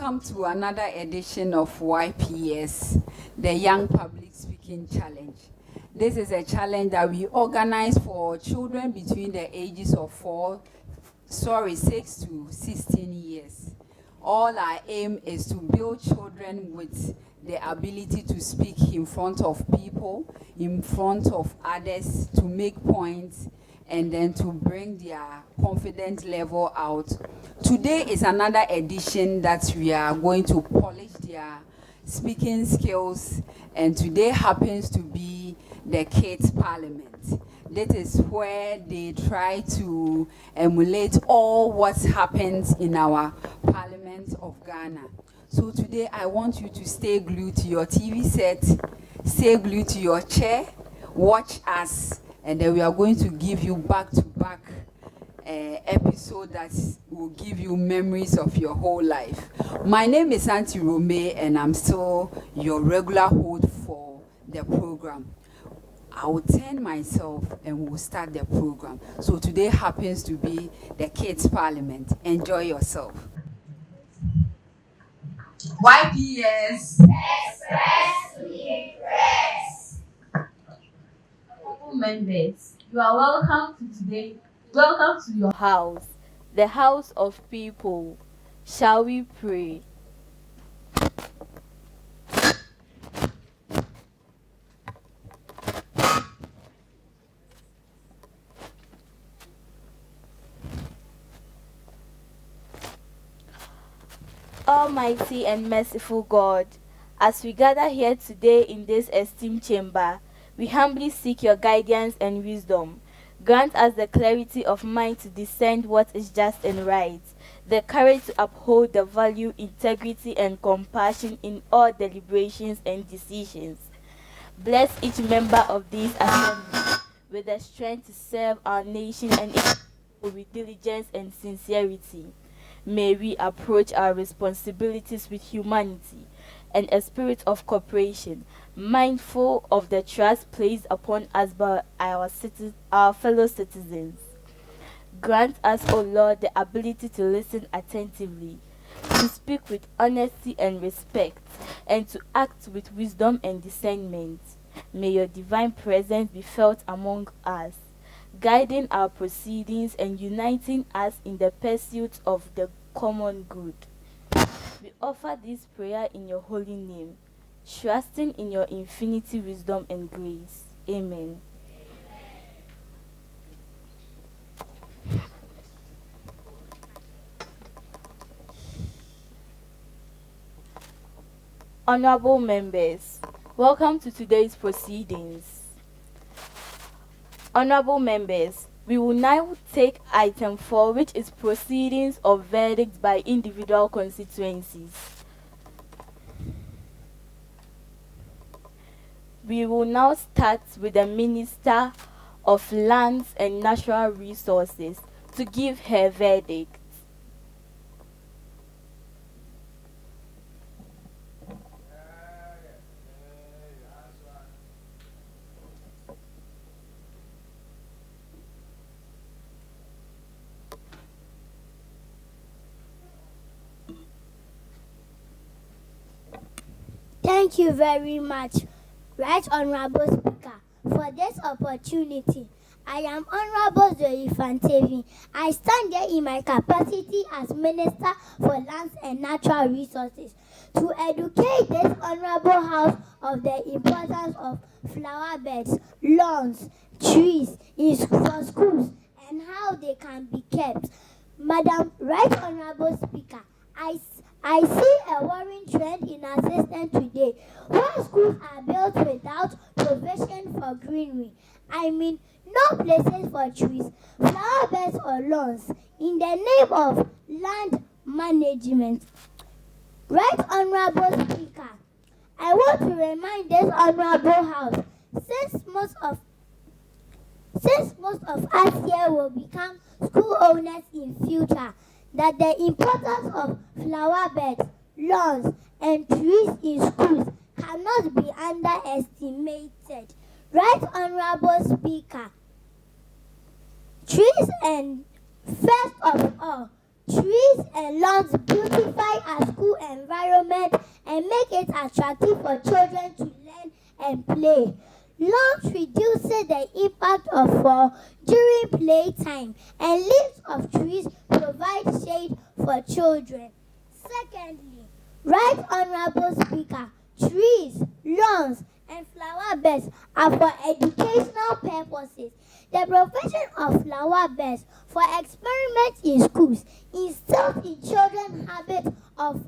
Welcome to another edition of YPS, the Young Public Speaking Challenge. This is a challenge that we organize for children between the ages of 6 to 16 years. All our aim is to build children with the ability to speak in front of people, in front of others, to make points, and then to bring their confidence level out. Today is another edition that we are going to polish their speaking skills, and today happens to be the Kids Parliament. That is where they try to emulate all what happens in our Parliament of Ghana. So today I want you to stay glued to your TV set, stay glued to your chair, watch us, and then we are going to give you back-to-back episode that will give you memories of your whole life. My name is Auntie Rome, and I'm still your regular host for the program. I will turn myself and we'll start the program. So today happens to be the Kids Parliament. Enjoy yourself. YPS. Express we press. Honorable members, you are welcome to today. Welcome to your house, the house of people. Shall we pray? Almighty and merciful God, as we gather here today in this esteemed chamber, we humbly seek your guidance and wisdom. Grant us the clarity of mind to discern what is just and right, the courage to uphold the value, integrity, and compassion in all deliberations and decisions. Bless each member of this assembly with the strength to serve our nation and its people with diligence and sincerity. May we approach our responsibilities with humanity and a spirit of cooperation, mindful of the trust placed upon us by our fellow citizens. Grant us, O Lord, the ability to listen attentively, to speak with honesty and respect, and to act with wisdom and discernment. May your divine presence be felt among us, guiding our proceedings and uniting us in the pursuit of the common good. We offer this prayer in your holy name, trusting in your infinity wisdom and grace. Amen. Honorable members, welcome to today's proceedings. Honorable members, we will now take item 4, which is proceedings of verdicts by individual constituencies. We will now start with the Minister of Lands and Natural Resources to give her verdict. Thank you very much, Right Honorable Speaker, for this opportunity. I am Honorable Zoe Fantevi. I stand here in my capacity as Minister for Lands and Natural Resources to educate this Honorable House of the importance of flower beds, lawns, trees for schools and how they can be kept. Madam Right Honorable Speaker, I see a worrying trend in our system today, where schools are built without provision for greenery. I mean, no places for trees, flower beds or lawns, in the name of land management. Right Honorable Speaker, I want to remind this Honorable House, since most of us here will become school owners in future, that the importance of flower beds, lawns, and trees in schools cannot be underestimated. Right Honorable Speaker, trees and first of all, Trees and lawns beautify our school environment and make it attractive for children to learn and play. Lawns reduces the impact of fall during playtime, and leaves of trees provide shade for children. Secondly, Right Honorable Speaker, trees, lawns, and flower beds are for educational purposes. The provision of flower beds for experiments in schools instills in children's habits of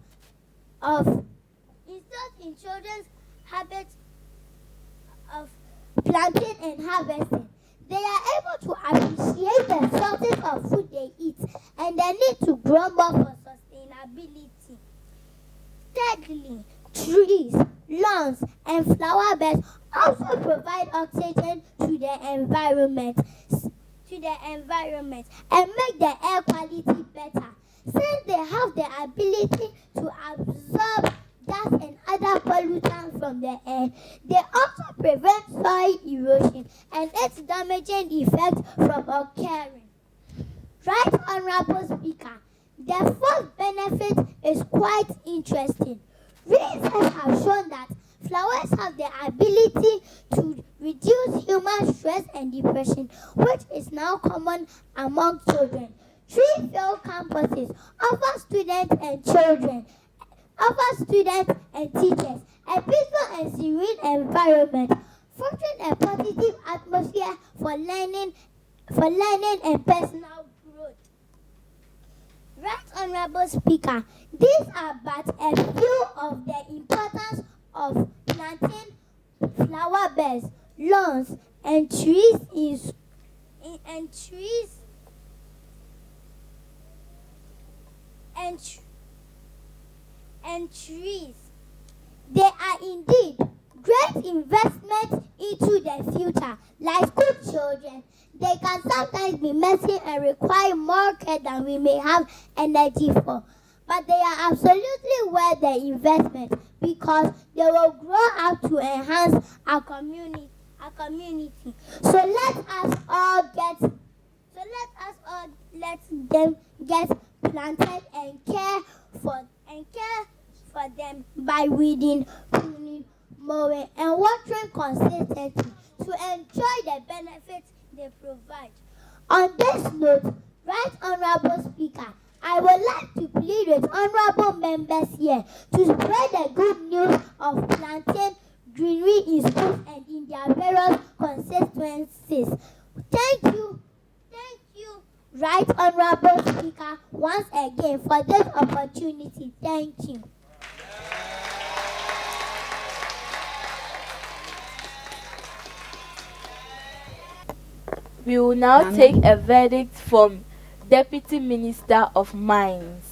planting and harvesting. They are able to appreciate the sources of food they eat and the need to grow more for sustainability. Thirdly, trees, lawns, and flower beds also provide oxygen to the environment and make the air quality better. Since they have the ability to absorb dust and other pollutants from the air, they also prevent soil erosion and its damaging effects from occurring. Right Honorable Speaker, the fourth benefit is quite interesting. Research have shown that flowers have the ability to reduce human stress and depression, which is now common among children. Tree-filled campuses offer students and teachers a peaceful and serene environment, fostering a positive atmosphere for learning and personal growth. Right Honorable Speaker, these are but a few of the importance of planting flower beds, lawns, and trees They are indeed great investments into the future. Like school children, they can sometimes be messy and require more care than we may have energy for. But they are absolutely worth the investment because they will grow up to enhance our community. So let us all let them get planted and care for them by weeding, pruning, mowing, and watering consistently to enjoy the benefits they provide. On this note, Right Honorable Speaker, I would like to plead with honorable members here to spread the good news of planting greenery in schools and in their various constituencies. Thank you, Right Honorable Speaker, once again for this opportunity. Thank you. We will now take a verdict from Deputy Minister of Mines.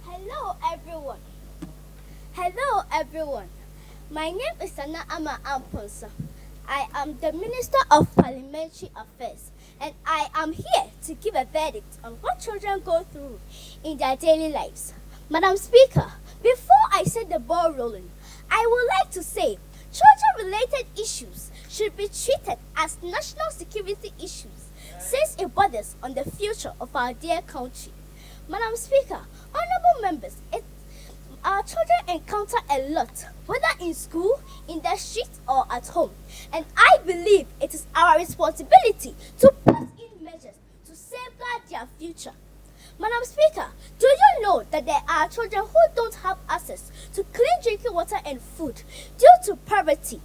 Hello everyone. My name is Sana Ama Amponsa. I am the Minister of Parliamentary Affairs, and I am here to give a verdict on what children go through in their daily lives. Madam Speaker, before I set the ball rolling, I would like to say children-related issues should be treated as national security issues since it borders on the future of our dear country. Madam Speaker, honorable members, our children encounter a lot, whether in school, in the streets, or at home. And I believe it is our responsibility to put in measures to safeguard their future. Madam Speaker, do you know that there are children who don't have access to clean drinking water and food due to poverty?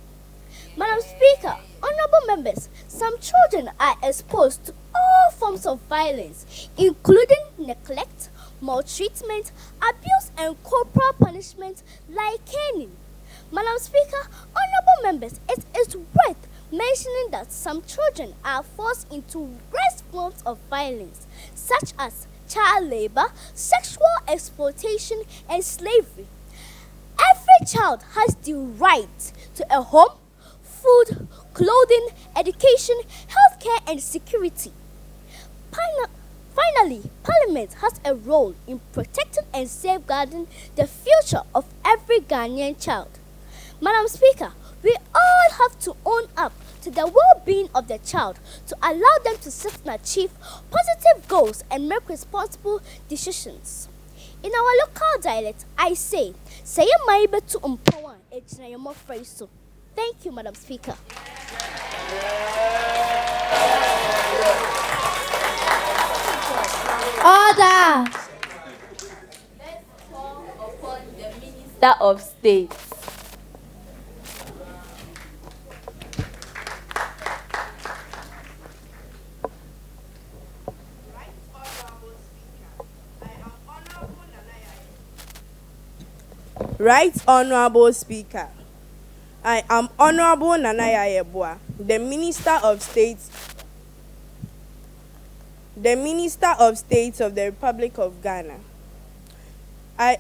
Madam Speaker, honorable members, some children are exposed to all forms of violence, including neglect, maltreatment, abuse, and corporal punishment like caning. Madam Speaker, honorable members, it is worth mentioning that some children are forced into worse forms of violence, such as child labor, sexual exploitation, and slavery. Every child has the right to a home, food, clothing, education, healthcare, and security. Finally, Parliament has a role in protecting and safeguarding the future of every Ghanaian child. Madam Speaker, we all have to own up to the well-being of the child to allow them to set and achieve positive goals and make responsible decisions. In our local dialect, I say, "Say my to umpower ejina phrase so." Thank you, Madam Speaker. Order. Let's call upon the Minister of State. Right Honorable Speaker, I am Honorable Nanaya Yeboah, the Minister of State of the Republic of Ghana. I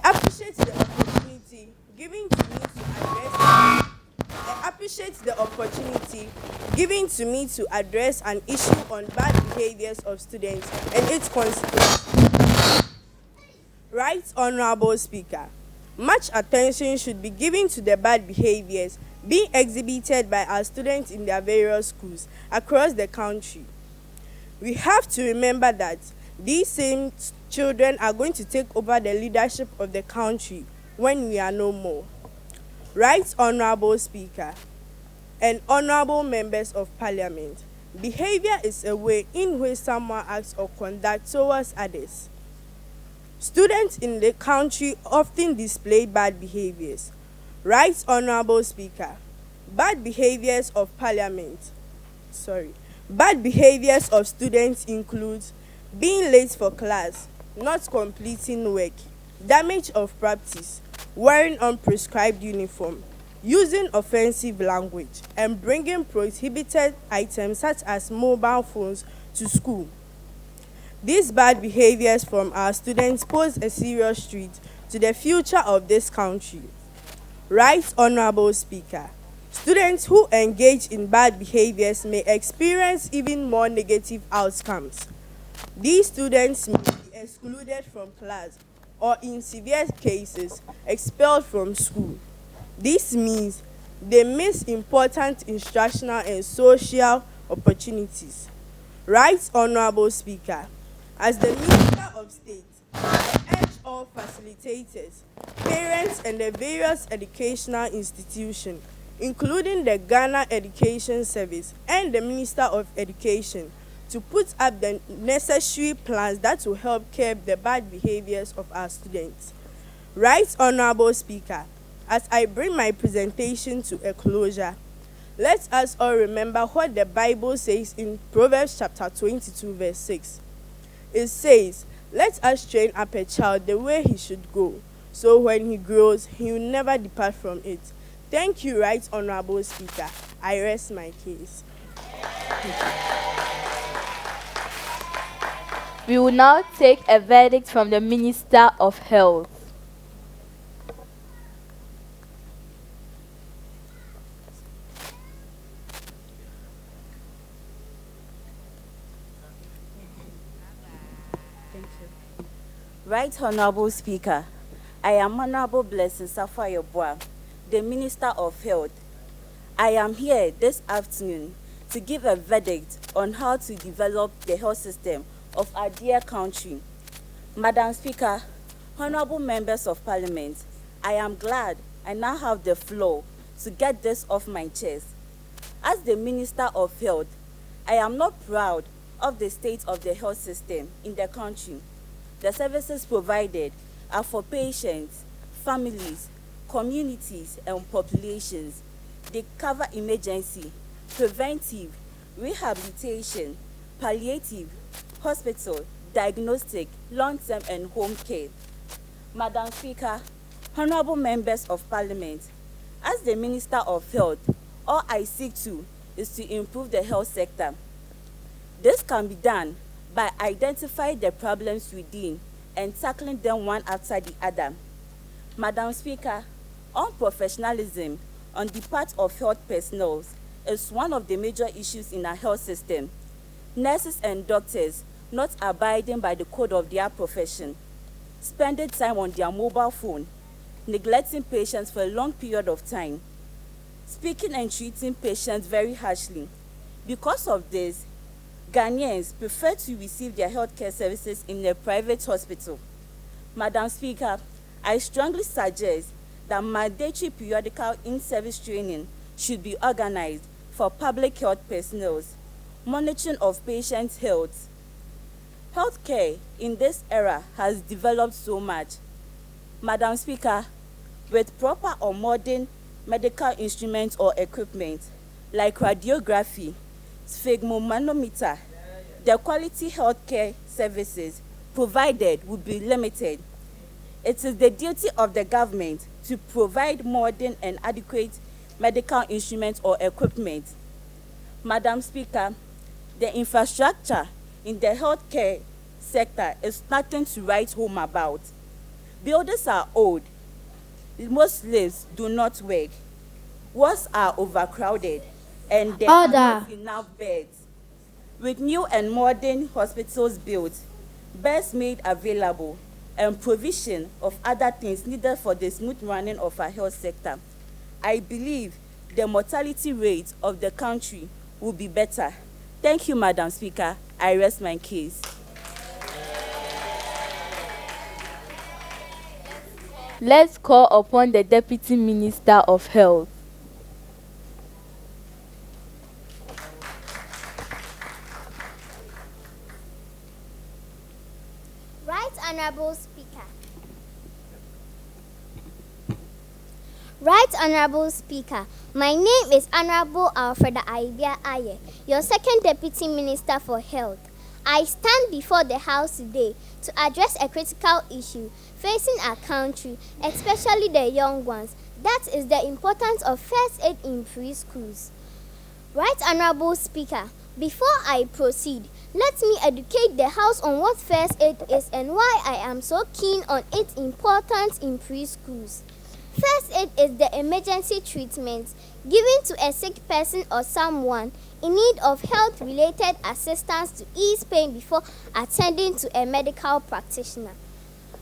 appreciate the opportunity given to me to address an issue on bad behaviors of students and its consequences. Right Honorable Speaker, much attention should be given to the bad behaviors being exhibited by our students in their various schools across the country. We have to remember that these same children are going to take over the leadership of the country when we are no more. Right Honorable Speaker and honorable members of Parliament, behavior is a way in which someone acts or conducts towards others. Students in the country often display bad behaviors. Right Honorable Speaker, bad behaviors of students include being late for class, not completing work, damage of practice, wearing unprescribed uniform, using offensive language, and bringing prohibited items such as mobile phones to school. These bad behaviors from our students pose a serious threat to the future of this country. Right Honorable Speaker, students who engage in bad behaviors may experience even more negative outcomes. These students may be excluded from class or, in severe cases, expelled from school. This means they miss important instructional and social opportunities. Right Honorable Speaker, as the Minister of State, I urge all facilitators, parents, and the various educational institutions, including the Ghana Education Service and the Minister of Education, to put up the necessary plans that will help curb the bad behaviors of our students. Right Honorable Speaker, as I bring my presentation to a closure, let us all remember what the Bible says in Proverbs chapter 22, verse 6. It says, "Let us train up a child the way he should go, so when he grows, he will never depart from it." Thank you, Right Honorable Speaker. I rest my case. We will now take a verdict from the Minister of Health. Right Honorable Speaker, I am Honorable Blessing Safwa Yeboah, the Minister of Health. I am here this afternoon to give a verdict on how to develop the health system of our dear country. Madam Speaker, honorable members of Parliament, I am glad I now have the floor to get this off my chest. As the Minister of Health, I am not proud of the state of the health system in the country. The services provided are for patients, families, communities, and populations. They cover emergency, preventive, rehabilitation, palliative, hospital, diagnostic, long-term, and home care. Madam Speaker, honorable members of Parliament, as the Minister of Health, all I seek to is to improve the health sector. This can be done by identifying the problems within and tackling them one after the other. Madam Speaker, unprofessionalism on the part of health personnel is one of the major issues in our health system. Nurses and doctors not abiding by the code of their profession, spending time on their mobile phone, neglecting patients for a long period of time, speaking and treating patients very harshly. Because of this, Ghanaians prefer to receive their healthcare services in a private hospital. Madam Speaker, I strongly suggest that mandatory periodical in-service training should be organized for public health personnel, monitoring of patients' health. Healthcare in this era has developed so much. Madam Speaker, with proper or modern medical instruments or equipment like radiography, sphygmomanometer, the quality healthcare services provided would be limited. It is the duty of the government to provide modern and adequate medical instruments or equipment. Madam Speaker, the infrastructure in the healthcare sector is nothing to write home about. Buildings are old, most lifts do not work, wards are overcrowded, and there are not enough beds. With new and modern hospitals built, beds made available, and provision of other things needed for the smooth running of our health sector, I believe the mortality rate of the country will be better. Thank you, Madam Speaker. I rest my case. Let's call upon the Deputy Minister of Health. Right Honorable Speaker. Right Honorable Speaker, my name is Honorable Alfreda Aibia Aye, your second Deputy Minister for Health. I stand before the House today to address a critical issue facing our country, especially the young ones. That is the importance of first aid in preschools. Right Honorable Speaker, before I proceed, let me educate the House on what first aid is and why I am so keen on its importance in preschools. First aid is the emergency treatment given to a sick person or someone in need of health-related assistance to ease pain before attending to a medical practitioner.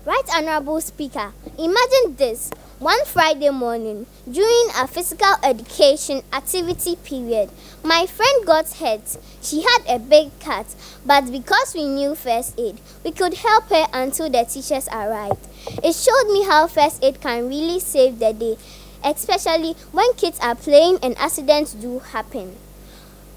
Right Honorable Speaker, imagine this. One Friday morning, during a physical education activity period, my friend got hurt. She had a big cut, but because we knew first aid, we could help her until the teachers arrived. It showed me how first aid can really save the day, especially when kids are playing and accidents do happen.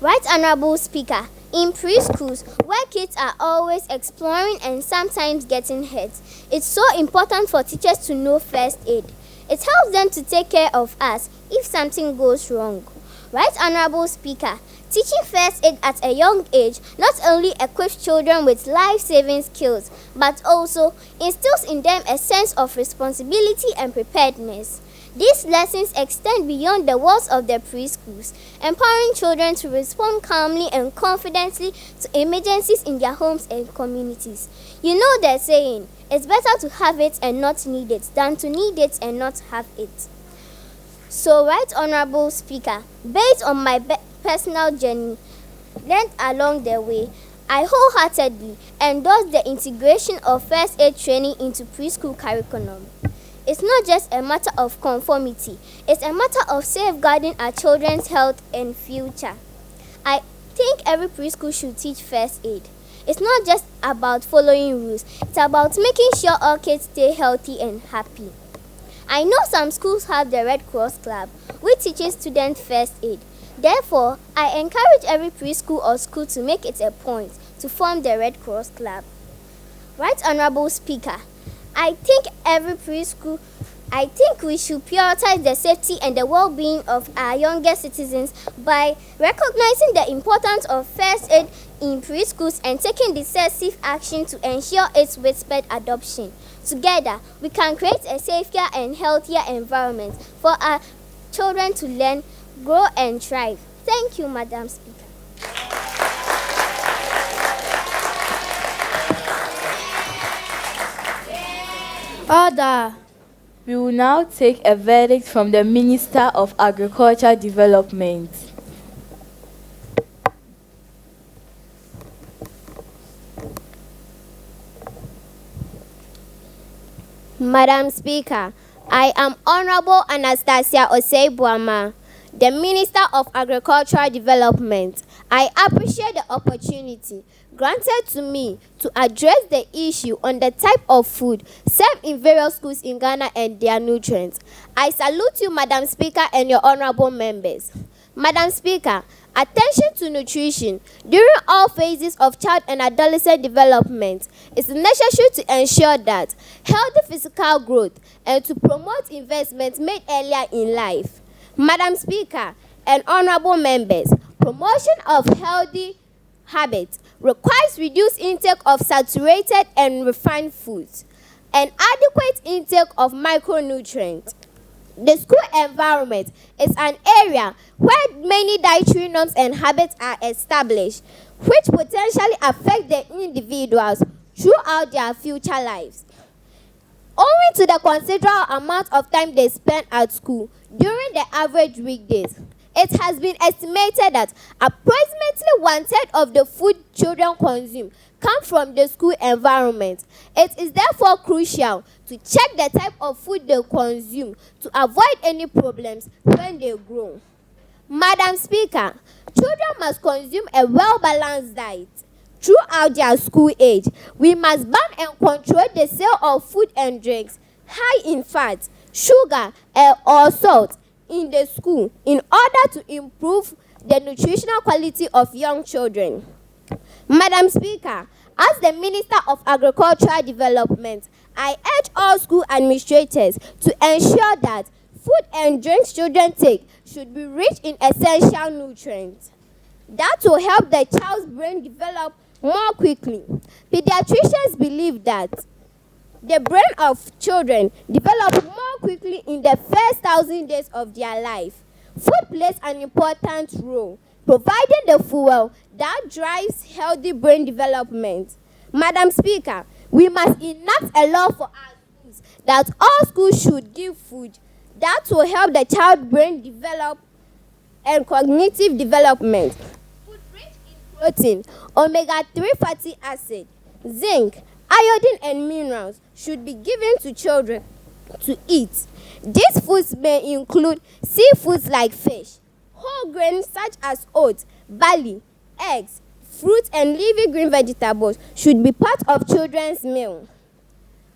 Right Honorable Speaker, in preschools, where kids are always exploring and sometimes getting hurt, it's so important for teachers to know first aid. It helps them to take care of us if something goes wrong. Right Honorable Speaker, teaching first aid at a young age not only equips children with life-saving skills, but also instills in them a sense of responsibility and preparedness. These lessons extend beyond the walls of the preschools, empowering children to respond calmly and confidently to emergencies in their homes and communities. You know the saying, it's better to have it and not need it than to need it and not have it. So, Right Honorable Speaker, based on my personal journey learned along the way, I wholeheartedly endorse the integration of first aid training into preschool curriculum. It's not just a matter of conformity, it's a matter of safeguarding our children's health and future. I think every preschool should teach first aid. It's not just about following rules, it's about making sure all kids stay healthy and happy. I know some schools have the Red Cross Club, which teaches students first aid. Therefore, I encourage every preschool or school to make it a point to form the Red Cross Club. Right Honorable Speaker, I think we should prioritize the safety and the well-being of our younger citizens by recognizing the importance of first aid in preschools and taking decisive action to ensure its widespread adoption. Together, we can create a safer and healthier environment for our children to learn, grow, and thrive. Thank you, Madam Speaker. Order. We will now take a verdict from the Minister of Agriculture Development. Madam Speaker, I am Honorable Anastasia Osei-Boama, the Minister of Agricultural Development. I appreciate the opportunity granted to me to address the issue on the type of food served in various schools in Ghana and their nutrients. I salute you, Madam Speaker, and your honorable members. Madam Speaker, attention to nutrition during all phases of child and adolescent development is necessary to ensure that healthy physical growth and to promote investments made earlier in life. Madam Speaker and honorable members, promotion of healthy habits requires reduced intake of saturated and refined foods and adequate intake of micronutrients. The school environment is an area where many dietary norms and habits are established, which potentially affect the individuals throughout their future lives. Owing to the considerable amount of time they spend at school during the average weekdays, it has been estimated that approximately 1/3 of the food children consume come from the school environment. It is therefore crucial to check the type of food they consume to avoid any problems when they grow. Madam Speaker, children must consume a well-balanced diet throughout their school age. We must ban and control the sale of food and drinks high in fat, sugar, or salt in the school in order to improve the nutritional quality of young children. Madam Speaker, as the Minister of Agricultural Development, I urge all school administrators to ensure that food and drinks children take should be rich in essential nutrients that will help the child's brain develop more quickly. Pediatricians believe that the brain of children develops more quickly in the first 1,000 days of their life. Food plays an important role, providing the fuel that drives healthy brain development. Madam Speaker, we must enact a law for our schools that all schools should give food that will help the child's brain develop and cognitive development. Food rich in protein, omega-3 fatty acid, zinc, iodine, and minerals should be given to children to eat. These foods may include seafoods like fish, whole grains such as oats, barley, eggs, fruits, and leafy green vegetables should be part of children's meal.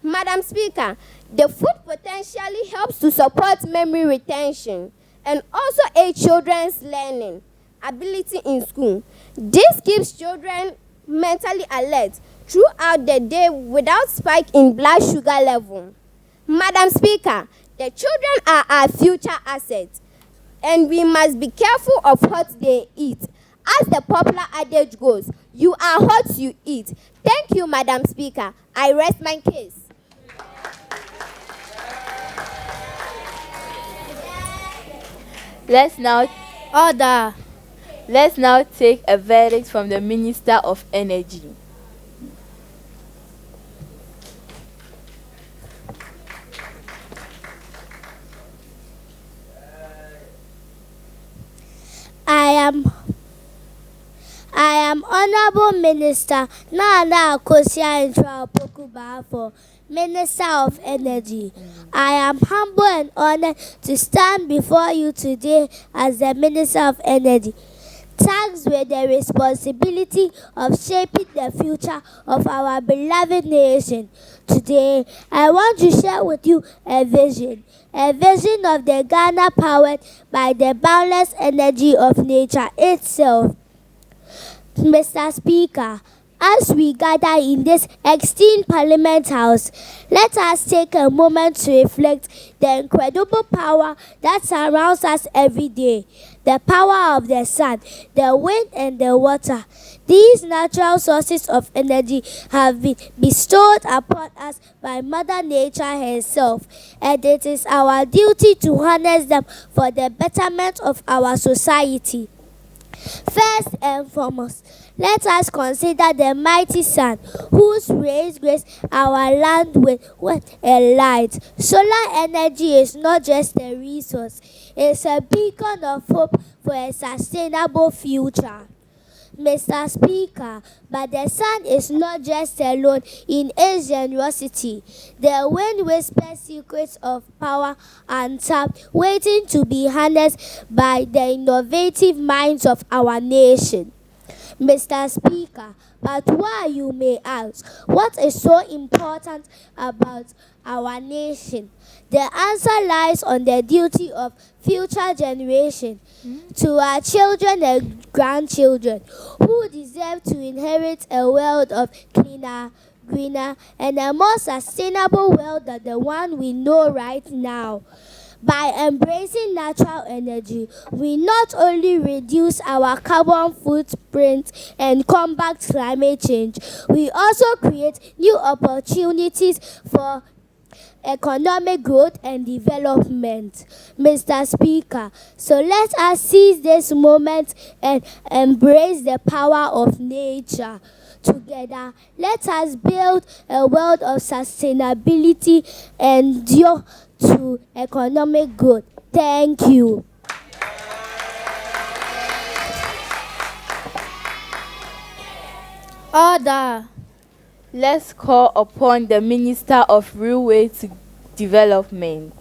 Madam Speaker, the food potentially helps to support memory retention and also aid children's learning ability in school. This keeps children mentally alert throughout the day without spike in blood sugar level. Madam Speaker, the children are our future assets, and we must be careful of what they eat. As the popular adage goes, you are what you eat. Thank you, Madam Speaker. I rest my case. Let's now Order. Let's now take a verdict from the Minister of Energy. I am Honorable Minister Nana Akosua Ntrao-Poku-Bafo, Minister of Energy. I am humble and honored to stand before you today as the Minister of Energy, tasked with the responsibility of shaping the future of our beloved nation. Today, I want to share with you a vision of the Ghana powered by the boundless energy of nature itself. Mr. Speaker, as we gather in this esteemed Parliament House, let us take a moment to reflect the incredible power that surrounds us every day. The power of the sun, the wind, and the water. These natural sources of energy have been bestowed upon us by Mother Nature herself, and it is our duty to harness them for the betterment of our society. First and foremost, let us consider the mighty sun, whose rays grace our land with a light. Solar energy is not just a resource, it's a beacon of hope for a sustainable future. Mr. Speaker, but the sun is not just alone in its generosity. The wind whispers secrets of power untapped, waiting to be harnessed by the innovative minds of our nation. Mr. Speaker, but why, you may ask, what is so important about our nation? The answer lies on the duty of future generation to our children and grandchildren who deserve to inherit a world of cleaner, greener, and a more sustainable world than the one we know right now. By embracing natural energy, we not only reduce our carbon footprint and combat climate change, we also create new opportunities for economic growth and development. Mr. Speaker, so let us seize this moment and embrace the power of nature. Together, let us build a world of sustainability and due to economic growth. Thank you. Order. Let's call upon the Minister of Railway Development.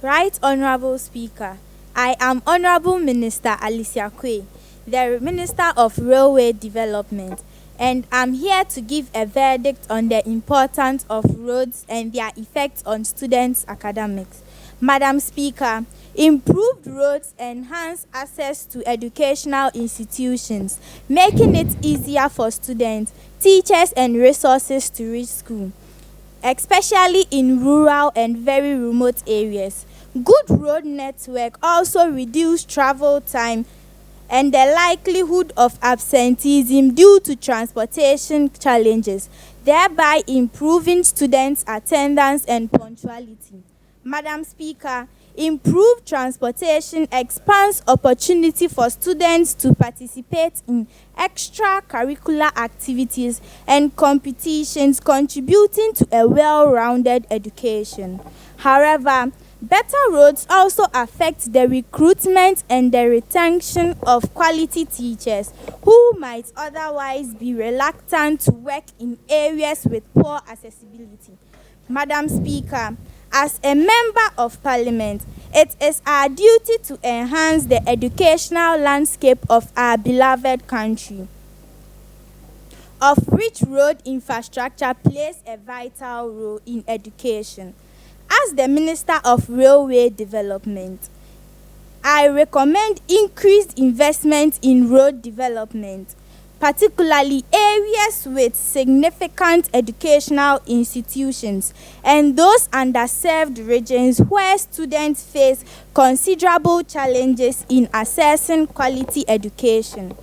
Right Honorable Speaker, I am Honorable Minister Alicia Quay, the Minister of Railway Development, and I'm here to give a verdict on the importance of roads and their effects on students' academics. Madam Speaker, improved roads enhance access to educational institutions, making it easier for students, teachers, and resources to reach school, especially in rural and very remote areas. Good road network also reduce travel time and the likelihood of absenteeism due to transportation challenges, thereby improving students' attendance and punctuality. Madam Speaker, improved transportation expands opportunity for students to participate in extracurricular activities and competitions, contributing to a well-rounded education. However, better roads also affect the recruitment and the retention of quality teachers who might otherwise be reluctant to work in areas with poor accessibility. Madam Speaker, as a member of Parliament, it is our duty to enhance the educational landscape of our beloved country, of which road infrastructure plays a vital role in education. As the Minister of Railway Development, I recommend increased investment in road development, particularly areas with significant educational institutions and those underserved regions where students face considerable challenges in accessing quality education.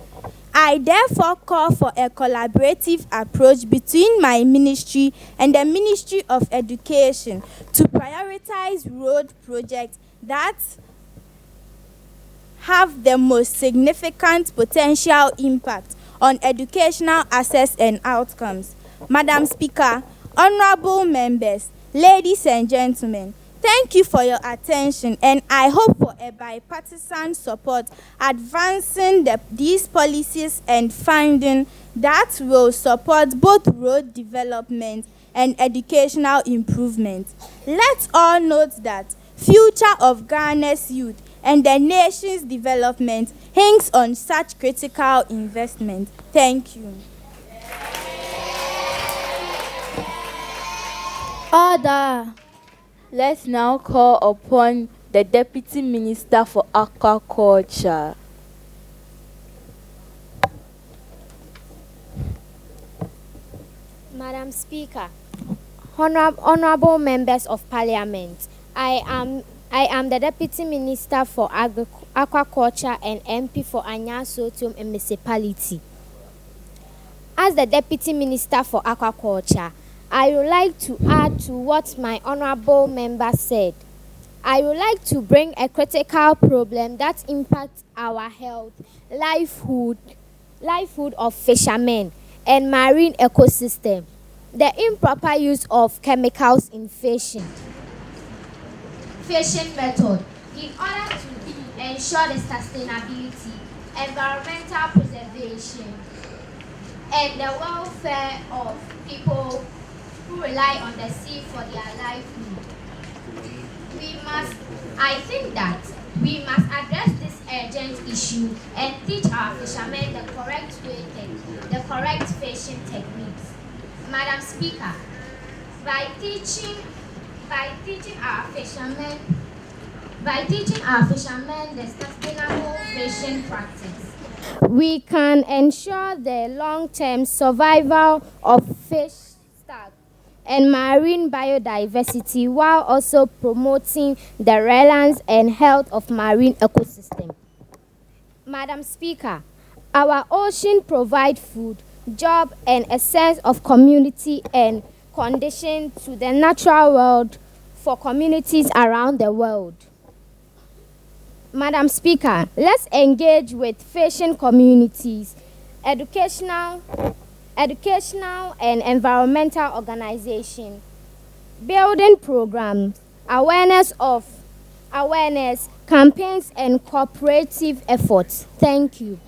I therefore call for a collaborative approach between my ministry and the Ministry of Education to prioritize road projects that have the most significant potential impact on educational access and outcomes. Madam Speaker, honorable members, ladies and gentlemen, thank you for your attention, and I hope for a bipartisan support advancing these policies and funding that will support both road development and educational improvement. Let's all note that future of Ghana's youth and the nation's development hangs on such critical investment. Thank you. Order. Let's now call upon the Deputy Minister for Aquaculture. Madam Speaker, honorable members of Parliament, I am the Deputy Minister for Aquaculture and MP for Anya Sotium Municipality. As the Deputy Minister for Aquaculture, I would like to add to what my honorable member said. I would like to bring a critical problem that impacts our health, livelihood of fishermen, and marine ecosystem. The improper use of chemicals in fishing. Fishing method. In order to ensure the sustainability, environmental preservation, and the welfare of people who rely on the sea for their livelihood, I think that we must address this urgent issue and teach our fishermen the correct fishing techniques. Madam Speaker, by teaching our fishermen the sustainable fishing practice, we can ensure the long-term survival of fish stocks and marine biodiversity while also promoting the relevance and health of marine ecosystem. Madam Speaker, our ocean provide food, job, and a sense of community and condition to the natural world for communities around the world. Madam Speaker, let's engage with fishing communities, educational and environmental organizations, building programs, awareness, campaigns, and cooperative efforts. Thank you.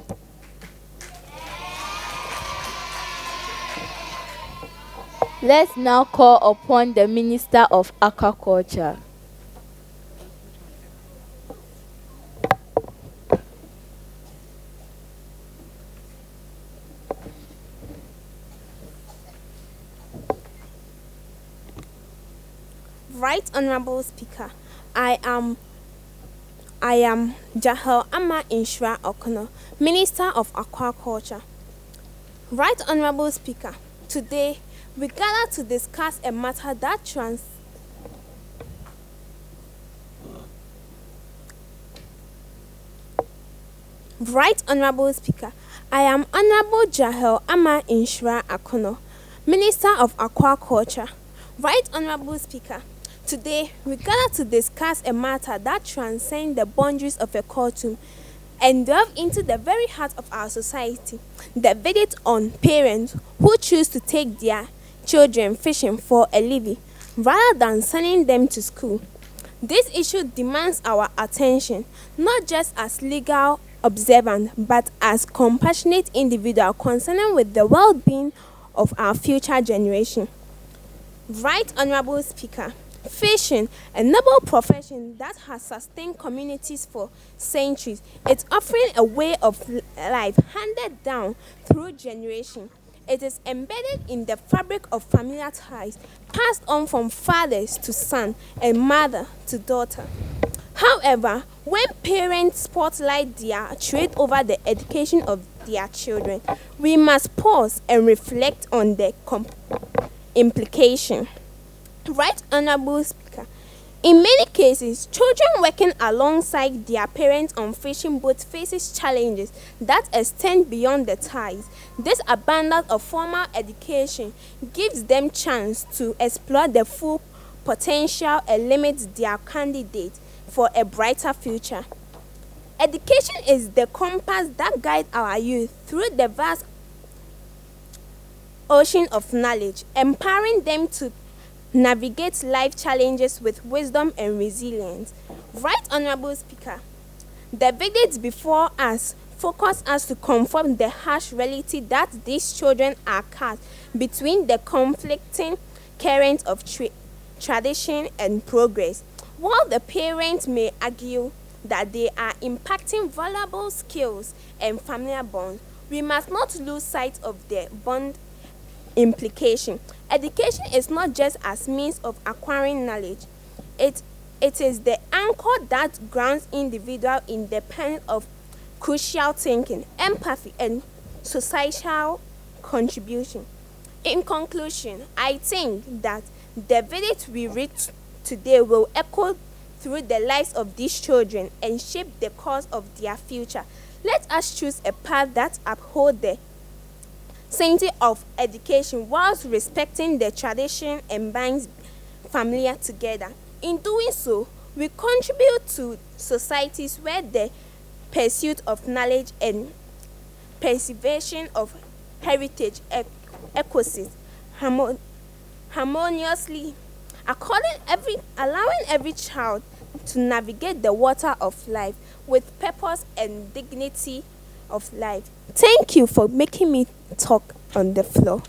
Let's now call upon the Minister of Aquaculture. Right Honorable Speaker, I am Jahel Ama Inshra Okono, Minister of Aquaculture. Right Honorable Speaker, today we gather to discuss a matter that Right Honorable Speaker, I am Honorable Jahel Ama Inshra Okono, Minister of Aquaculture. Right Honorable Speaker, today we gather to discuss a matter that transcends the boundaries of a courtroom and delve into the very heart of our society, the verdict on parents who choose to take their children fishing for a living rather than sending them to school. This issue demands our attention, not just as legal observant, but as compassionate individuals concerned with the well-being of our future generation. Right Honorable Speaker, fishing, a noble profession that has sustained communities for centuries, it's offering a way of life handed down through generations. It is embedded in the fabric of familiar ties, passed on from fathers to son and mother to daughter. However, when parents spotlight their trade over the education of their children, we must pause and reflect on the implication. Right Honorable Speaker, in many cases, children working alongside their parents on fishing boats faces challenges that extend beyond the ties. This abundance of formal education gives them chance to explore the full potential and limits their candidates for a brighter future. Education is the compass that guides our youth through the vast ocean of knowledge, empowering them to navigate life challenges with wisdom and resilience. Right Honorable Speaker, the verdict before us focus us to confront the harsh reality that these children are caught between the conflicting currents of tradition and progress. While the parents may argue that they are impacting valuable skills and familiar bonds, we must not lose sight of the bond implication. Education is not just as means of acquiring knowledge. It is the anchor that grounds individual independence of crucial thinking, empathy, and societal contribution. In conclusion, I think that the verdict we reach today will echo through the lives of these children and shape the course of their future. Let us choose a path that upholds the sanctity of education whilst respecting the tradition and binds families together. In doing so, we contribute to societies where the pursuit of knowledge and preservation of heritage ecosystem harmoniously, allowing every child to navigate the water of life with purpose and dignity of life. Thank you for making me talk on the floor.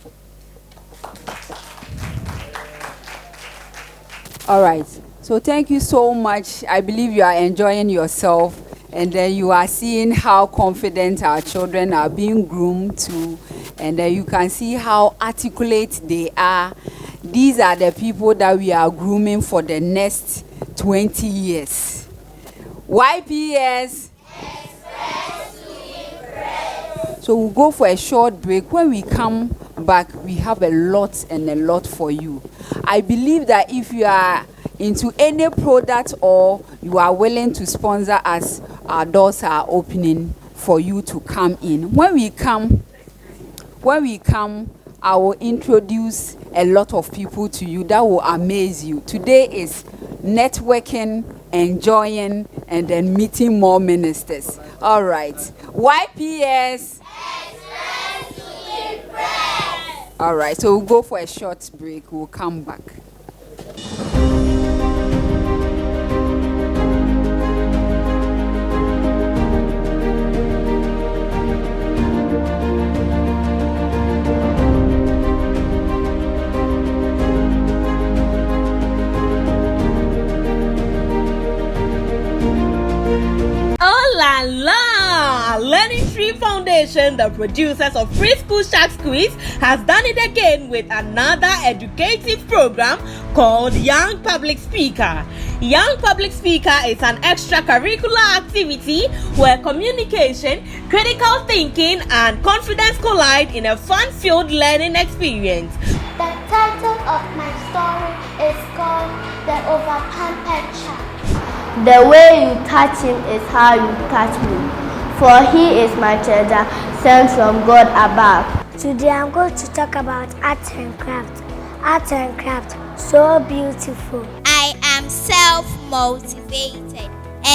All right. So thank you so much. I believe you are enjoying yourself, and then you are seeing how confident our children are being groomed to, and then you can see how articulate they are. These are the people that we are grooming for the next 20 years. YPS. So we'll go for a short break. When we come back, we have a lot for you. I believe that if you are into any product or you are willing to sponsor us, our doors are opening for you to come in. When we come, I will introduce a lot of people to you that will amaze you. Today is networking, enjoying, and then meeting more ministers. All right. YPS. All right, so we'll go for a short break. We'll come back. Oh la la! Learning Tree Foundation, the producers of Preschool Sharks Quiz, has done it again with another educative program called Young Public Speaker. Young Public Speaker is an extracurricular activity where communication, critical thinking, and confidence collide in a fun-filled learning experience. The title of my story is called The Overpampered Child. The way you touch him is how you touch me, for he is my treasure, sent from God above. Today I'm going to talk about art and craft. Art and craft, so beautiful. I am self-motivated,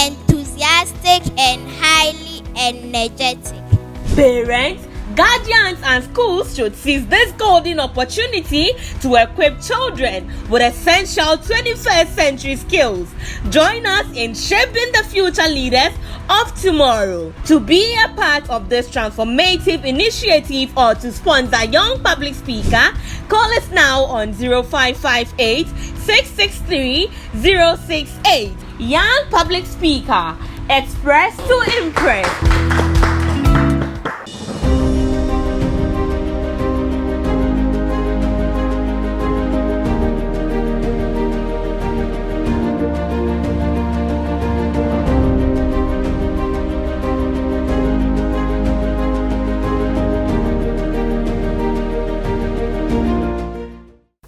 enthusiastic, and highly energetic. Parents, guardians, and schools should seize this golden opportunity to equip children with essential 21st century skills. Join us in shaping the future leaders of tomorrow. To be a part of this transformative initiative or to sponsor Young Public Speaker, call us now on 0558 663 068. Young Public Speaker, express to impress.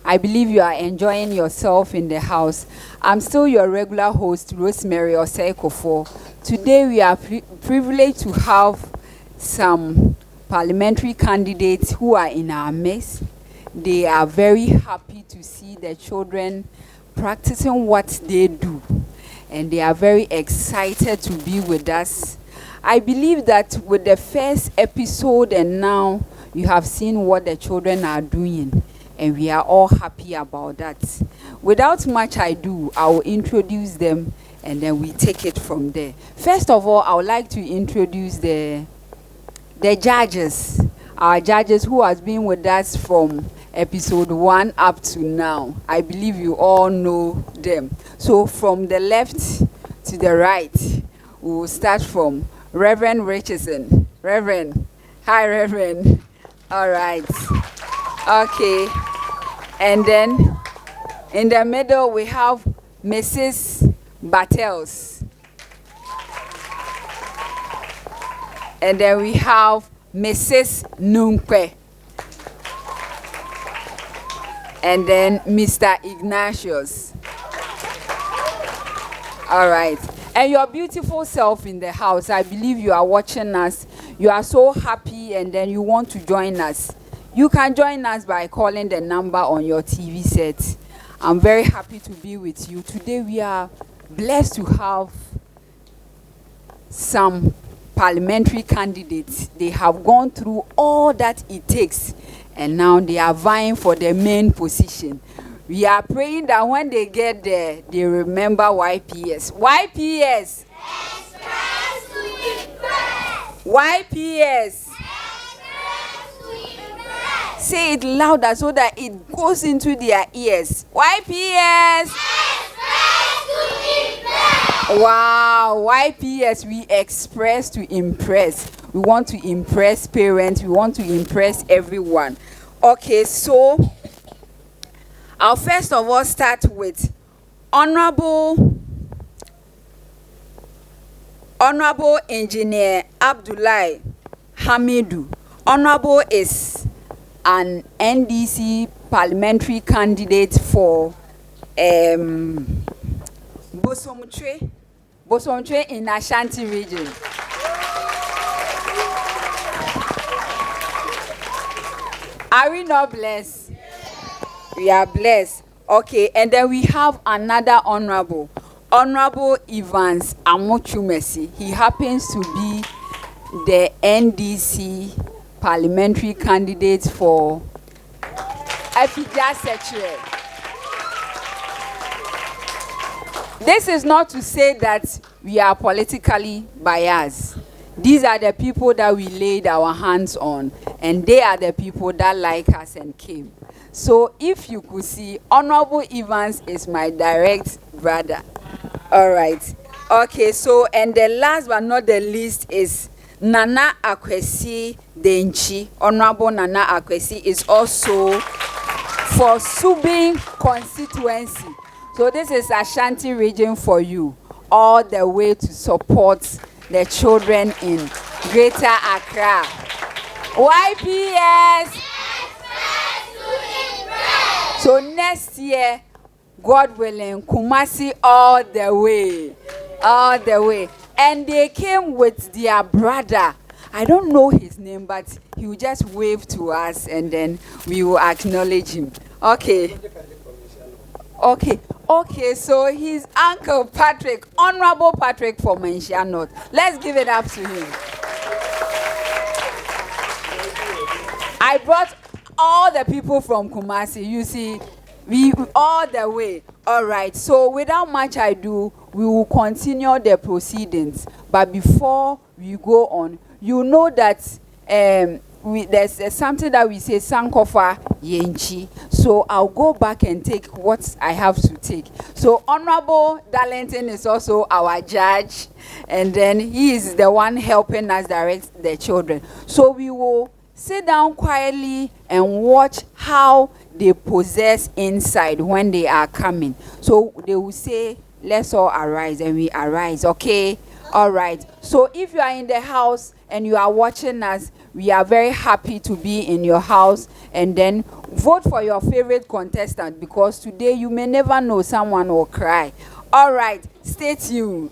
I believe you are enjoying yourself in the house. I'm still your regular host, Rosemary Osei-Kofo. Today we are privileged to have some parliamentary candidates who are in our midst. They are very happy to see the children practicing what they do, and they are very excited to be with us. I believe that with the first episode and now you have seen what the children are doing, and we are all happy about that. Without much ado, I will introduce them and then we take it from there. First of all, I would like to introduce the judges. Our judges who has been with us from episode 1 up to now. I believe you all know them. So from the left to the right, we will start from Reverend Richardson. Reverend. Hi, Reverend. All right. Okay. And then in the middle, we have Mrs. Battles. And then we have Mrs. Nunkwe. And then Mr. Ignatius. All right. And your beautiful self in the house, I believe you are watching us. You are so happy and then you want to join us. You can join us by calling the number on your TV set. I'm very happy to be with you. Today we are blessed to have some parliamentary candidates. They have gone through all that it takes, and now they are vying for the main position. We are praying that when they get there, they remember YPS. YPS. Express to impress. YPS. Express to impress. Say it louder so that it goes into their ears. YPS. Express to impress. Wow, YPS, we express to impress. We want to impress parents. We want to impress everyone. Okay, so I'll first of all start with Honorable Engineer Abdullahi Hamidu. Honorable is an NDC parliamentary candidate for Bosomtwe in Ashanti region. Are we not blessed? We are blessed. Okay, and then we have another honorable Evans Amochumesi. He happens to be the NDC parliamentary candidate for Epija Secretary. This is not to say that we are politically biased. These are the people that we laid our hands on, and they are the people that like us and came. So if you could see, Honorable Evans is my direct brother. All right. Okay, so, and the last but not the least is Nana Akwesi Denchi. Honorable Nana Akwesi is also for Subing constituency. So this is Ashanti region for you, all the way to support the children in Greater Accra. YPS. So next year, God willing, Kumasi all the way. And they came with their brother. I don't know his name, but he will just wave to us and then we will acknowledge him. Okay, so his Uncle Patrick, Honorable Patrick from Manshia North. Let's give it up to him. I brought all the people from Kumasi. You see, we all the way. All right, so without much ado, we will continue the proceedings. But before we go on, you know that there's something that we say Sankofa Yenchi. So I'll go back and take what I have to take. So Honorable Darlington is also our judge, and then he is the one helping us direct the children. So we will sit down quietly and watch how they possess inside when they are coming. So they will say, let's all arise, and we arise. Okay? All right. So if you are in the house and you are watching us, we are very happy to be in your house, and then vote for your favorite contestant, because today you may never know, someone will cry. All right, stay tuned.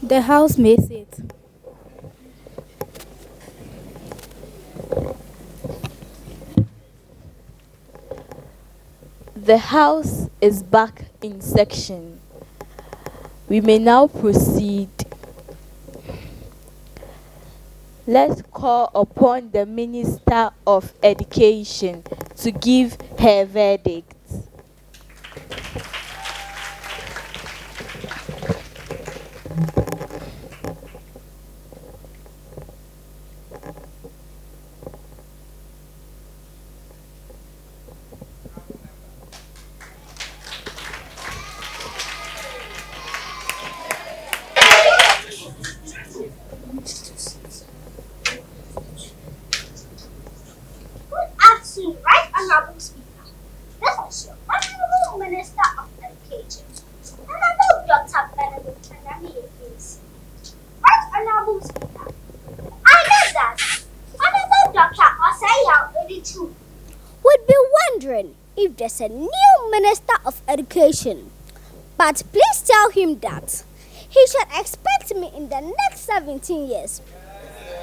The House may sit. The House is back in section. We may now proceed. Let's call upon the Minister of Education to give her verdict. Honorable Speaker, this is your Honorable Minister of Education, Honorable Dr. Benedict Anami. Right Honorable Speaker, I know that Honorable Dr. Osaya Odichu would be wondering if there's a new Minister of Education. But please tell him that he should expect me in the next 17 years.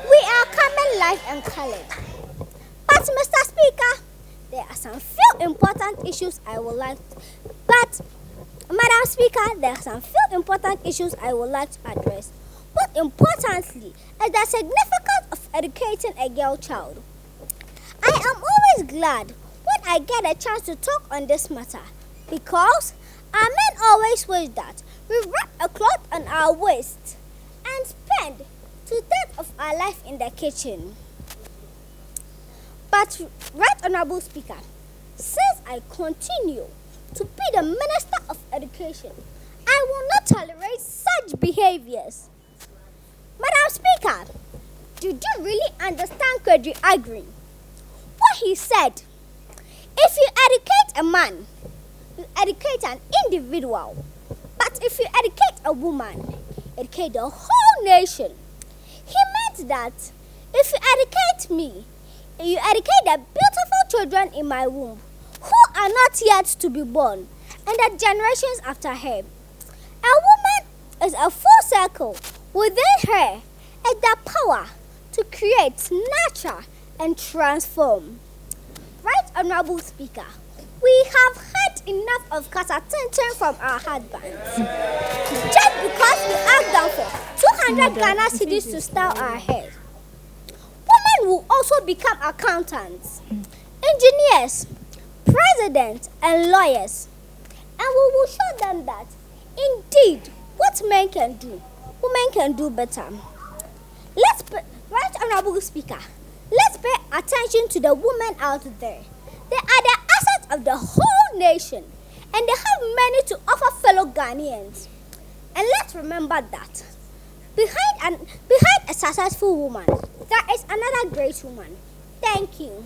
We are coming live and colored. But Mr. Speaker, there are some few important issues I would like Madam Speaker, there are some few important issues I would like to address. Most importantly is the significance of educating a girl child. I am always glad when I get a chance to talk on this matter because our men always wish that we wrap a cloth on our waist and spend 2/3 of our life in the kitchen. But, Right Honorable Speaker, since I continue to be the Minister of Education, I will not tolerate such behaviors. Madam Speaker, did you really understand Kwadri Aggrey? What he said, if you educate a man, you educate an individual. But if you educate a woman, educate the whole nation. He meant that if you educate me, you educate the beautiful children in my womb who are not yet to be born and the generations after her. A woman is a full circle. Within her is the power to create, nurture, and transform. Right Honorable Speaker, we have had enough of katatintin from our husbands. Just because we ask them for 200 Ghana cedis to style our hair. Women will also become accountants, engineers, presidents, and lawyers. And we will show them that, indeed, what men can do, women can do better. Right Honorable Speaker, let's pay attention to the women out there. They are the assets of the whole nation, and they have many to offer fellow Ghanaians. And let's remember that behind a successful woman, there is another great woman. Thank you.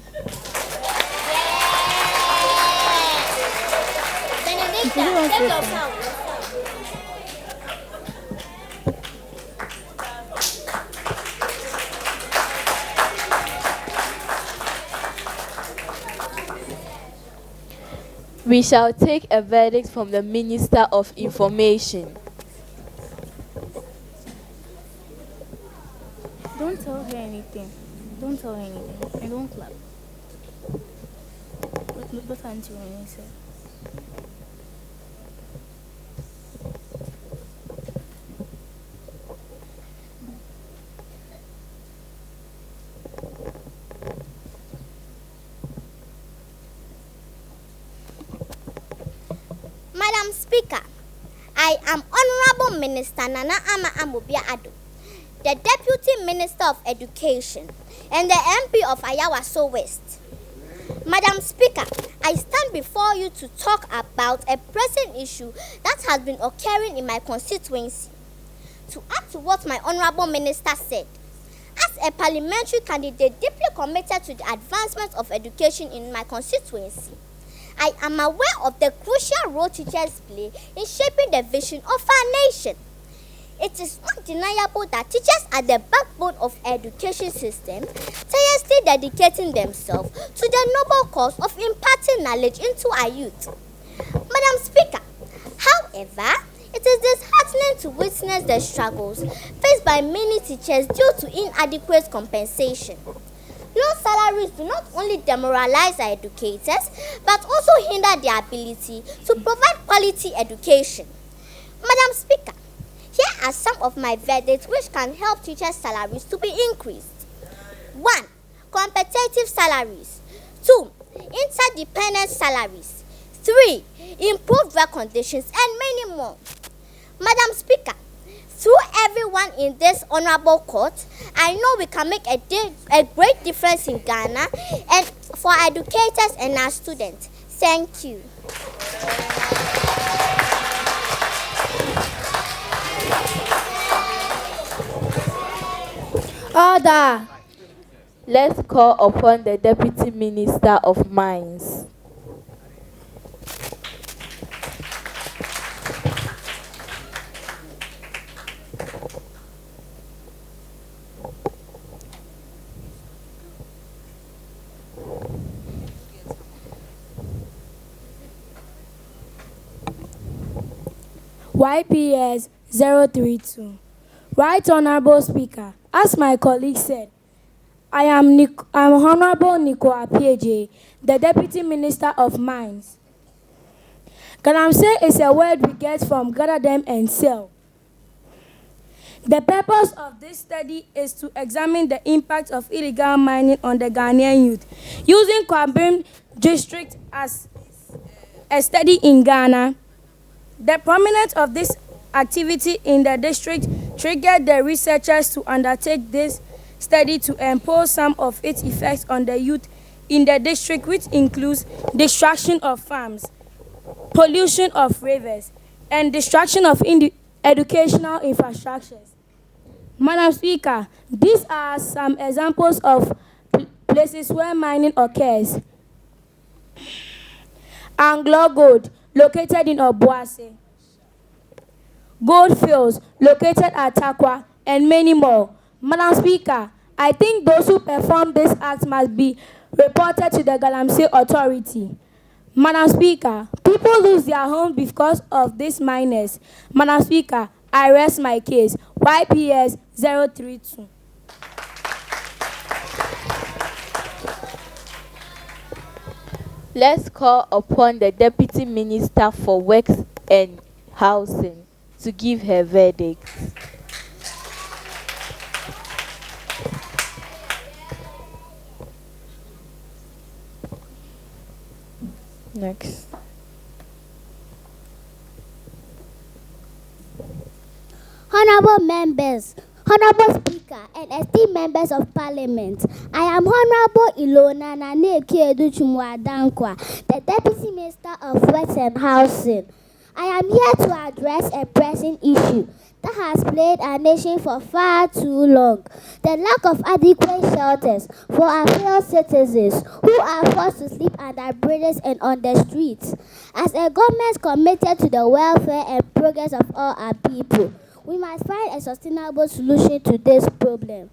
Benedicta, take your sound. We shall take a verdict from the Minister of Information. Don't tell her anything. Don't tell her anything. And don't clap. What Auntie Winnie said. Madam Speaker, I am Honorable Minister Nana Ama Amobia Ado, the Deputy Minister of Education and the MP of Ayawaso West. Madam Speaker, I stand before you to talk about a pressing issue that has been occurring in my constituency. To add to what my Honorable Minister said, as a parliamentary candidate deeply committed to the advancement of education in my constituency, I am aware of the crucial role teachers play in shaping the vision of our nation. It is undeniable that teachers are the backbone of education system, tirelessly dedicating themselves to the noble cause of imparting knowledge into our youth. Madam Speaker, however, it is disheartening to witness the struggles faced by many teachers due to inadequate compensation. Low salaries do not only demoralize our educators, but also hinder their ability to provide quality education. Madam Speaker, here are some of my verdicts which can help teachers' salaries to be increased. 1. Competitive salaries. 2. Interdependent salaries. 3. Improved work conditions and many more. Madam Speaker, through everyone in this honorable court, I know we can make a great difference in Ghana and for educators and our students. Thank you. Order. Let's call upon the Deputy Minister of Mines. YPS 032. Right Honorable Speaker, as my colleague said, I'm Honorable Nico Apieje, the Deputy Minister of Mines. Galamsey is a word we get from gather them and sell. The purpose of this study is to examine the impact of illegal mining on the Ghanaian youth. Using Kwabrim district as a study in Ghana, the prominence of this activity in the district triggered the researchers to undertake this study to impose some of its effects on the youth in the district, which includes destruction of farms, pollution of rivers, and destruction of educational infrastructures. Madam Speaker, these are some examples of places where mining occurs. Anglo Gold, located in Obuasi. Goldfields, located at Takwa, and many more. Madam Speaker, I think those who perform this act must be reported to the Galamsey Authority. Madam Speaker, people lose their homes because of these miners. Madam Speaker, I rest my case. YPS 032. Let's call upon the Deputy Minister for Works and Housing to give her verdict. Next. Honorable members, Honorable Speaker, and esteemed members of Parliament, I am Honorable Ilona Nane Dankwa, the Deputy Minister of Works and Housing. I am here to address a pressing issue that has plagued our nation for far too long: the lack of adequate shelters for our fellow citizens who are forced to sleep under bridges and on the streets. As a government committed to the welfare and progress of all our people, we must find a sustainable solution to this problem.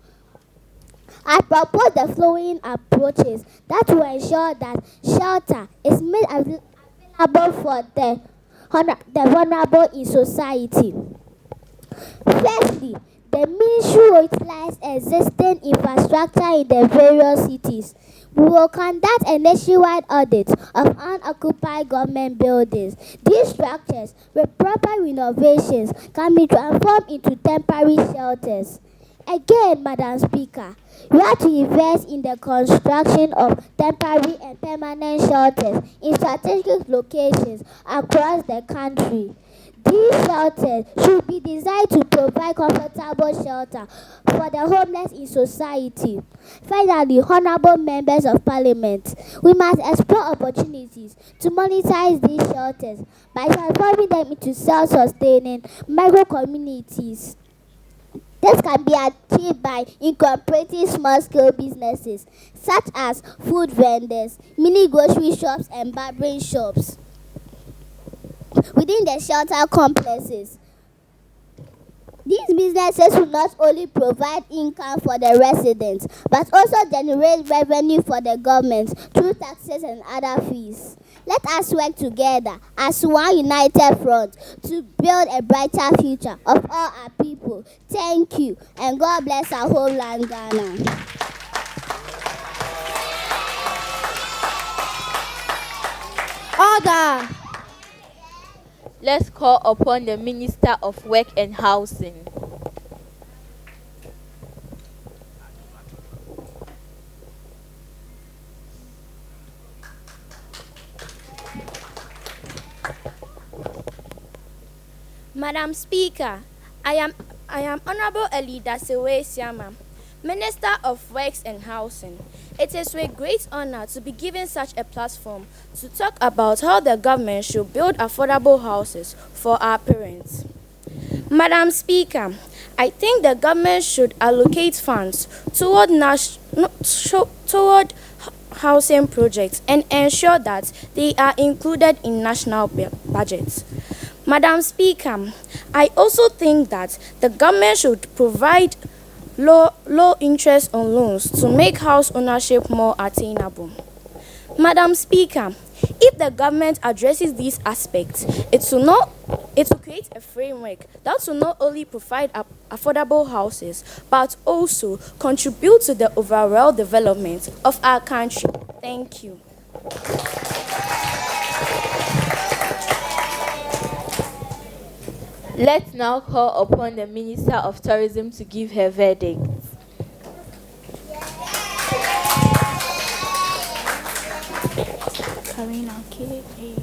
I propose the following approaches that will ensure that shelter is made available for the vulnerable in society. Firstly, the ministry will utilize existing infrastructure in the various cities. We will conduct a nationwide audit of unoccupied government buildings. These structures, with proper renovations, can be transformed into temporary shelters. Again, Madam Speaker, we have to invest in the construction of temporary and permanent shelters in strategic locations across the country. These shelters should be designed to provide comfortable shelter for the homeless in society. Finally, honorable members of Parliament, we must explore opportunities to monetize these shelters by transforming them into self-sustaining micro-communities. This can be achieved by incorporating small-scale businesses such as food vendors, mini grocery shops, and barbering shops within the shelter complexes. These businesses will not only provide income for the residents, but also generate revenue for the government through taxes and other fees. Let us work together as one united front to build a brighter future of all our people. Thank you, and God bless our homeland, Ghana. Order! Let's call upon the Minister of Work and Housing. Madam Speaker, I am Honorable Elida Sewe Siama, Minister of Works and Housing. It is with great honor to be given such a platform to talk about how the government should build affordable houses for our parents. Madam Speaker, I think the government should allocate funds toward housing projects and ensure that they are included in national budgets. Madam Speaker, I also think that the government should provide low interest on loans to make house ownership more attainable. Madam Speaker, if the government addresses these aspects, it will create a framework that will not only provide affordable houses, but also contribute to the overall development of our country. Thank you. Let's now call upon the Minister of Tourism to give her verdict. Karina, K-A-R-I-A-N.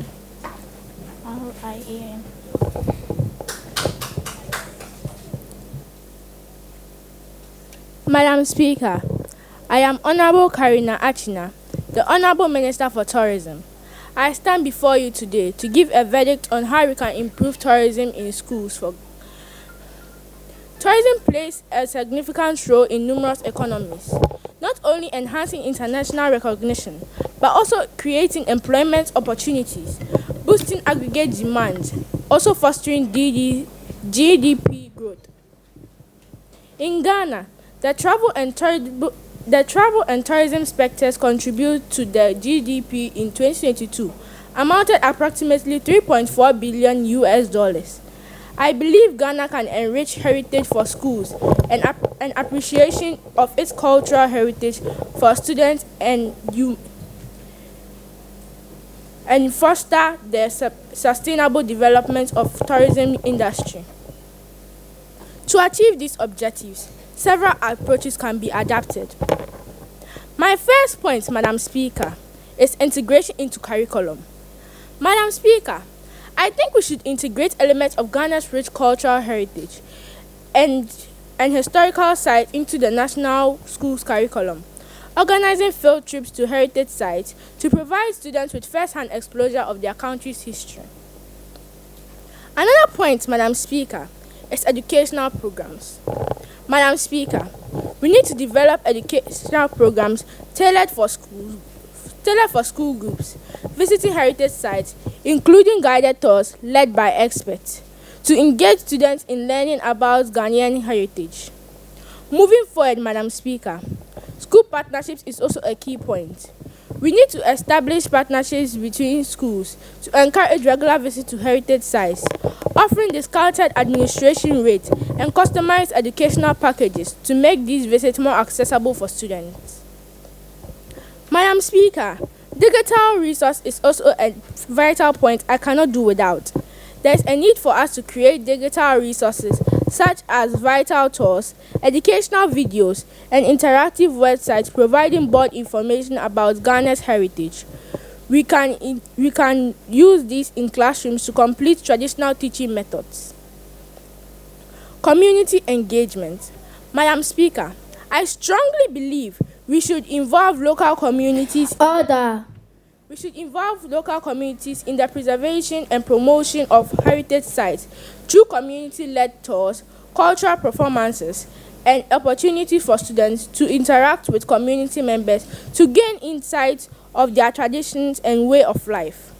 Madam Speaker, I am Honorable Karina Achina, the Honorable Minister for Tourism. I stand before you today to give a verdict on how we can improve tourism in schools. Tourism plays a significant role in numerous economies, not only enhancing international recognition, but also creating employment opportunities, boosting aggregate demand, also fostering GDP growth. In Ghana, the travel and tourism sectors contribute to the GDP in 2022 amounted approximately $3.4 billion. I believe Ghana can enrich heritage for schools and appreciation of its cultural heritage for students and foster the sustainable development of tourism industry. To achieve these objectives, several approaches can be adapted. My first point, Madam Speaker, is integration into curriculum. Madam Speaker, I think we should integrate elements of Ghana's rich cultural heritage and historical sites into the national schools curriculum, organizing field trips to heritage sites to provide students with first-hand exposure of their country's history. Another point, Madam Speaker, is educational programs. Madam Speaker, we need to develop educational programs tailored for school groups, visiting heritage sites, including guided tours led by experts, to engage students in learning about Ghanaian heritage. Moving forward, Madam Speaker, school partnerships is also a key point. We need to establish partnerships between schools to encourage regular visits to heritage sites, offering discounted administration rates and customized educational packages to make these visits more accessible for students. Madam Speaker, digital resource is also a vital point I cannot do without. There is a need for us to create digital resources such as vital tours, educational videos, and interactive websites providing broad information about Ghana's heritage. We can use these in classrooms to complete traditional teaching methods. Community engagement. Madam Speaker, I strongly believe we should involve local communities. Order. We should involve local communities in the preservation and promotion of heritage sites through community-led tours, cultural performances, and opportunities for students to interact with community members to gain insight of their traditions and way of life.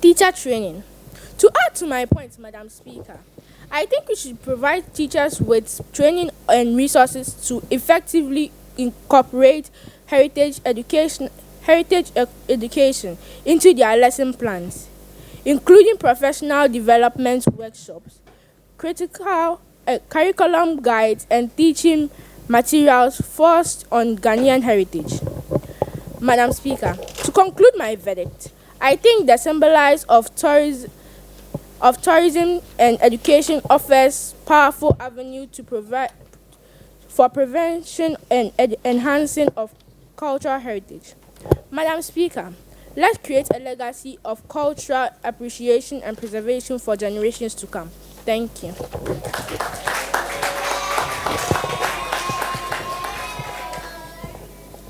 Teacher training. To add to my point, Madam Speaker, I think we should provide teachers with training and resources to effectively incorporate heritage education into their lesson plans, including professional development workshops, critical curriculum guides, and teaching materials focused on Ghanaian heritage. Madam Speaker, to conclude my verdict, I think the symbolize of tourism and education offers powerful avenue to provide for prevention and enhancing of cultural heritage. Madam Speaker, let's create a legacy of cultural appreciation and preservation for generations to come. Thank you.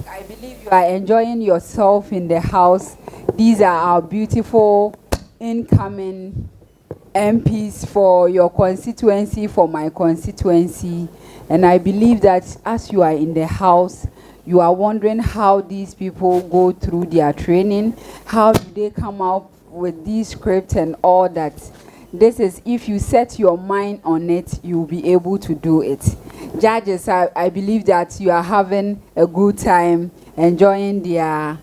I believe you are enjoying yourself in the house. These are our beautiful incoming MPs for your constituency, for my constituency. And I believe that as you are in the house, you are wondering how these people go through their training, how do they come up with these scripts and all that. This is, if you set your mind on it, you'll be able to do it. Judges, I believe that you are having a good time, enjoying their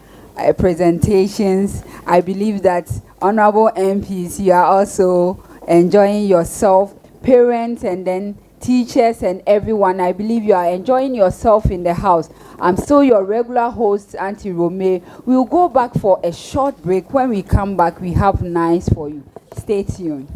presentations. I believe that honorable MPs, you are also enjoying yourself. Parents and then teachers and everyone, I believe you are enjoying yourself in the house. I'm still your regular host, Auntie Rome. We'll go back for a short break. When we come back, we have nice for you. Stay tuned.